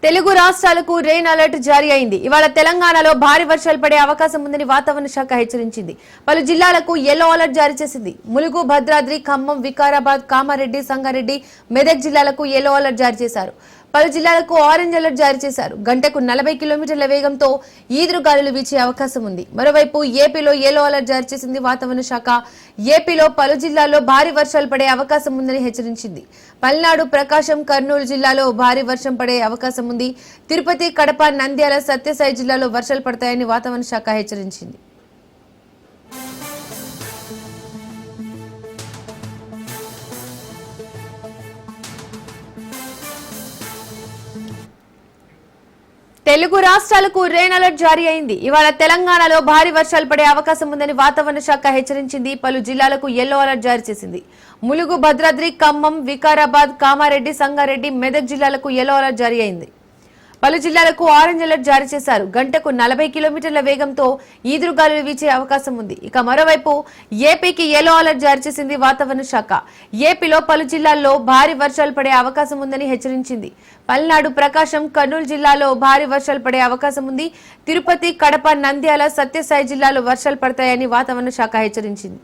తెలుగు రాష్ట్రాలకు rain alert జారీ అయింది. ఇవాళ తెలంగాణలో భారీ వర్షాలు పడే అవకాశం ఉందని వాతావరణ శాఖ హెచ్చరించింది. పలు జిల్లాలకు యెల్లో అలర్ట్ జారీ చేసింది. ములుగు, భద్రాద్రి, ఖమ్మం, వికారాబాద్, కామారెడ్డి, సంగారెడ్డి, మెదక్ జిల్లాలకు యెల్లో అలర్ట్ జారీ చేశారు. పలు జిల్లాలకు ఆరెంజ్ అలర్ట్ జారీ చేశారు. గంటకు 40 కిలోమీటర్ల వేగంతో ఈదురుగాలులు వీచే అవకాశం ఉంది. మరోవైపు ఏపీలో యెల్లో అలర్ట్ జారీ చేసింది వాతావరణ శాఖ. ఏపీలో పలు జిల్లాల్లో భారీ వర్షాలు పడే అవకాశం ఉందని హెచ్చరించింది. పల్నాడు, ప్రకాశం, కర్నూలు జిల్లాలో భారీ వర్షం పడే అవకాశం ఉంది. తిరుపతి, కడప, నంద్యాల, సత్యసాయి జిల్లాలో వర్షాలు పడతాయని వాతావరణ శాఖ హెచ్చరించింది. తెలుగు రాష్ట్రాలకు రెయిన్ అలర్ట్ జారీ అయింది. ఇవాళ తెలంగాణలో భారీ వర్షాలు పడే అవకాశం ఉందని వాతావరణ శాఖ హెచ్చరించింది. పలు జిల్లాలకు యెల్లో అలర్ట్ జారీ చేసింది. ములుగు, భద్రాద్రి, ఖమ్మం, వికారాబాద్, కామారెడ్డి, సంగారెడ్డి, మెదక్ జిల్లాలకు యెల్లో అలర్ట్ జారీ అయింది. పలు జిల్లాలకు ఆరెంజ్ అలర్ట్ జారీ చేశారు. గంటకు 40 కిలోమీటర్ల వేగంతో ఈదురుగాలులు వీచే అవకాశం ఉంది. ఇక మరోవైపు ఏపీకి యెల్లో అలర్ట్ జారీ చేసింది వాతావరణ శాఖ. ఏపీలో పలు జిల్లాల్లో భారీ వర్షాలు పడే అవకాశం ఉందని హెచ్చరించింది. పల్నాడు, ప్రకాశం, కర్నూలు జిల్లాలో భారీ వర్షాలు పడే అవకాశం ఉంది. తిరుపతి, కడప, నంద్యాల, సత్యసాయి జిల్లాలో వర్షాలు పడతాయని వాతావరణ శాఖ హెచ్చరించింది.